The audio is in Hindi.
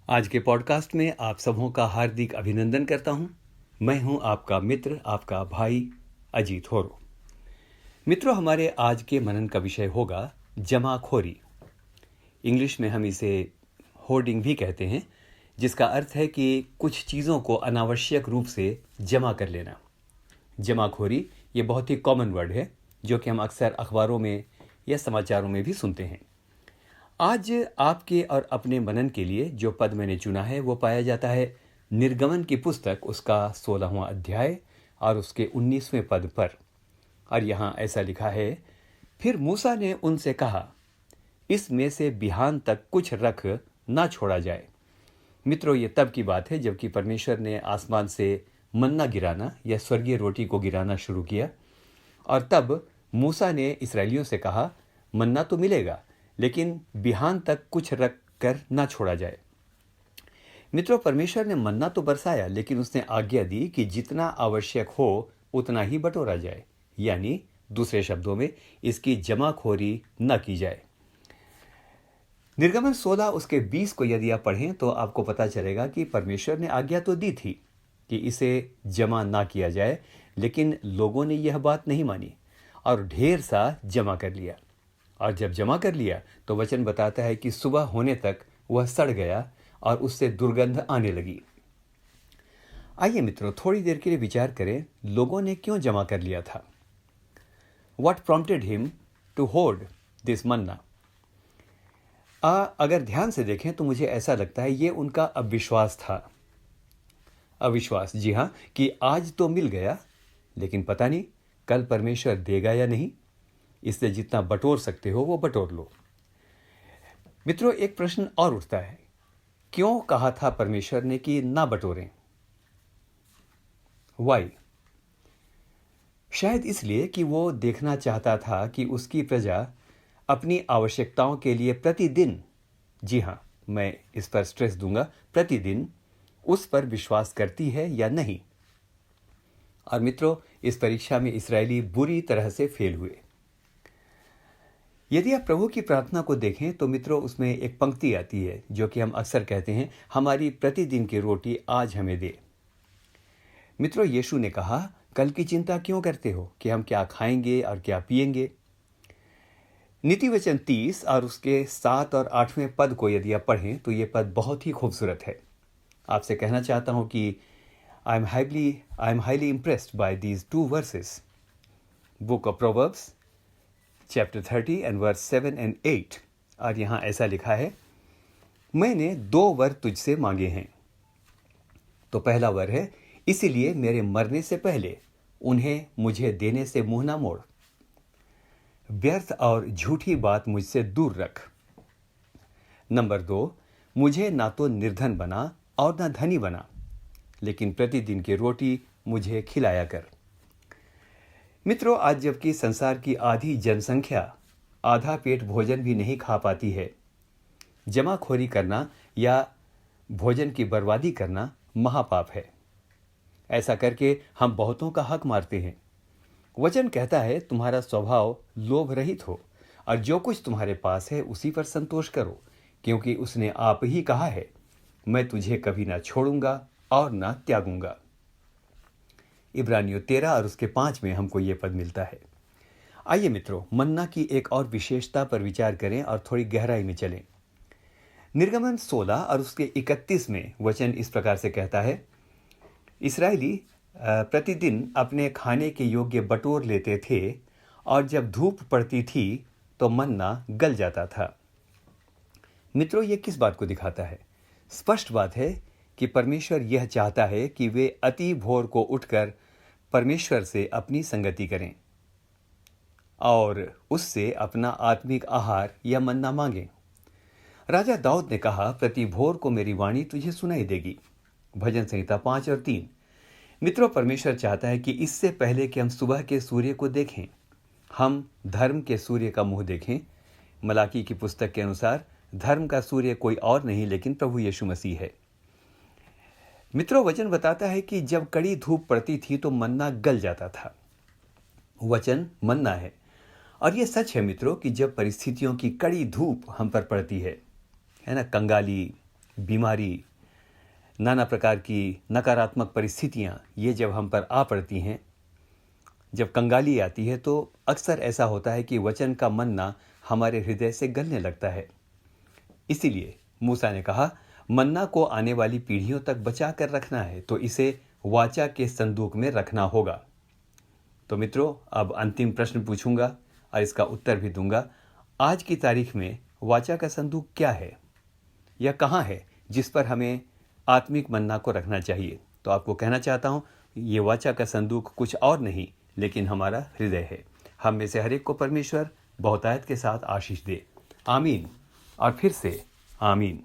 आज के पॉडकास्ट में आप सबों का हार्दिक अभिनंदन करता हूं। मैं हूं आपका मित्र, आपका भाई अजीत होरो। मित्रों, हमारे आज के मनन का विषय होगा जमाखोरी। इंग्लिश में हम इसे होर्डिंग भी कहते हैं, जिसका अर्थ है कि कुछ चीज़ों को अनावश्यक रूप से जमा कर लेना। जमाखोरी ये बहुत ही कॉमन वर्ड है, जो कि हम अक्सर अखबारों में या समाचारों में भी सुनते हैं। आज आपके और अपने मनन के लिए जो पद मैंने चुना है वो पाया जाता है निर्गमन की पुस्तक, उसका 16वां अध्याय और उसके 19वें पद पर। और यहाँ ऐसा लिखा है, फिर मूसा ने उनसे कहा, इसमें से बिहान तक कुछ रख ना छोड़ा जाए। मित्रों, ये तब की बात है जबकि परमेश्वर ने आसमान से मन्ना गिराना या स्वर्गीय रोटी को गिराना शुरू किया। और तब मूसा ने इस्राएलियों से कहा, मन्ना तो मिलेगा, लेकिन बिहान तक कुछ रख कर ना छोड़ा जाए। मित्रों, परमेश्वर ने मन्ना तो बरसाया, लेकिन उसने आज्ञा दी कि जितना आवश्यक हो उतना ही बटोरा जाए, यानी दूसरे शब्दों में इसकी जमाखोरी न की जाए। निर्गमन 16 उसके 20 को यदि आप पढ़ें तो आपको पता चलेगा कि परमेश्वर ने आज्ञा तो दी थी कि इसे जमा ना किया जाए, लेकिन लोगों ने यह बात नहीं मानी और ढेर सा जमा कर लिया। और जब जमा कर लिया तो वचन बताता है कि सुबह होने तक वह सड़ गया और उससे दुर्गंध आने लगी। आइए मित्रों, थोड़ी देर के लिए विचार करें, लोगों ने क्यों जमा कर लिया था? What prompted him to hoard this manna? अगर ध्यान से देखें तो मुझे ऐसा लगता है ये उनका अविश्वास था। अविश्वास, जी हाँ, कि आज तो मिल गया, लेकिन पता नहीं कल परमेश्वर देगा या नहीं, इसलिए जितना बटोर सकते हो वो बटोर लो। मित्रों, एक प्रश्न और उठता है, क्यों कहा था परमेश्वर ने कि ना बटोरें? वाई? शायद इसलिए कि वो देखना चाहता था कि उसकी प्रजा अपनी आवश्यकताओं के लिए प्रतिदिन, जी हाँ, मैं इस पर स्ट्रेस दूंगा, प्रतिदिन उस पर विश्वास करती है या नहीं। और मित्रों, इस परीक्षा में इस्राएली बुरी तरह से फेल हुए। यदि आप प्रभु की प्रार्थना को देखें तो मित्रों, उसमें एक पंक्ति आती है जो कि हम अक्सर कहते हैं, हमारी प्रतिदिन की रोटी आज हमें दे। मित्रों, यीशु ने कहा, कल की चिंता क्यों करते हो कि हम क्या खाएंगे और क्या पिएंगे। नीति वचन 30 और उसके 7 और 8वें पद को यदि आप पढ़ें तो ये पद बहुत ही खूबसूरत है। आपसे कहना चाहता हूं कि I am highly impressed by these 2 verses. Book of proverbs chapter 30 and verse 7 and 8। और यहाँ ऐसा लिखा है, मैंने 2 वर तुझसे मांगे हैं। तो पहला वर है, इसीलिए मेरे मरने से पहले उन्हें मुझे देने से मुंह ना मोड़। व्यर्थ और झूठी बात मुझसे दूर रख। नंबर 2, मुझे ना तो निर्धन बना और ना धनी बना, लेकिन प्रतिदिन की रोटी मुझे खिलाया कर। मित्रों, आज जबकि संसार की आधी जनसंख्या आधा पेट भोजन भी नहीं खा पाती है, जमाखोरी करना या भोजन की बर्बादी करना महापाप है। ऐसा करके हम बहुतों का हक मारते हैं। वचन कहता है, तुम्हारा स्वभाव लोभ रहित हो और जो कुछ तुम्हारे पास है उसी पर संतोष करो, क्योंकि उसने आप ही कहा है, मैं तुझे कभी ना छोड़ूंगा और ना त्यागूंगा। इब्रानियों 13 और उसके 5 में हमको ये पद मिलता है। आइए मित्रों, मन्ना की एक और विशेषता पर विचार करें और थोड़ी गहराई में चलें। निर्गमन 16 और उसके 31 में वचन इस प्रकार से कहता है, इस्राएली प्रतिदिन अपने खाने के योग्य बटोर लेते थे और जब धूप पड़ती थी तो मन्ना गल जाता था। मित्रों, ये किस बात को दिखाता है? स्पष्ट बात है कि परमेश्वर यह चाहता है कि वे अति भोर को उठकर परमेश्वर से अपनी संगति करें और उससे अपना आत्मिक आहार या मन्ना मांगें। राजा दाऊद ने कहा, प्रति भोर को मेरी वाणी तुझे सुनाई देगी। भजन संहिता 5 और 3। मित्रों, परमेश्वर चाहता है कि इससे पहले कि हम सुबह के सूर्य को देखें, हम धर्म के सूर्य का मुंह देखें। मलाकी की पुस्तक के अनुसार धर्म का सूर्य कोई और नहीं लेकिन प्रभु यीशु मसीह है। मित्रों, वचन बताता है कि जब कड़ी धूप पड़ती थी तो मन्ना गल जाता था। वचन मन्ना है और यह सच है मित्रों कि जब परिस्थितियों की कड़ी धूप हम पर पड़ती है ना, कंगाली, बीमारी, नाना प्रकार की नकारात्मक परिस्थितियाँ ये जब हम पर आ पड़ती हैं, जब कंगाली आती है, तो अक्सर ऐसा होता है कि वचन का मन्ना हमारे हृदय से गलने लगता है। इसीलिए मूसा ने कहा, मन्ना को आने वाली पीढ़ियों तक बचा कर रखना है तो इसे वाचा के संदूक में रखना होगा। तो मित्रों, अब अंतिम प्रश्न पूछूंगा और इसका उत्तर भी दूंगा। आज की तारीख में वाचा का संदूक क्या है या कहाँ है जिस पर हमें आत्मिक मन्ना को रखना चाहिए? तो आपको कहना चाहता हूँ, ये वाचा का संदूक कुछ और नहीं लेकिन हमारा हृदय है। हम में से हर एक को परमेश्वर बहुतायत के साथ आशीष दे। आमीन और फिर से आमीन।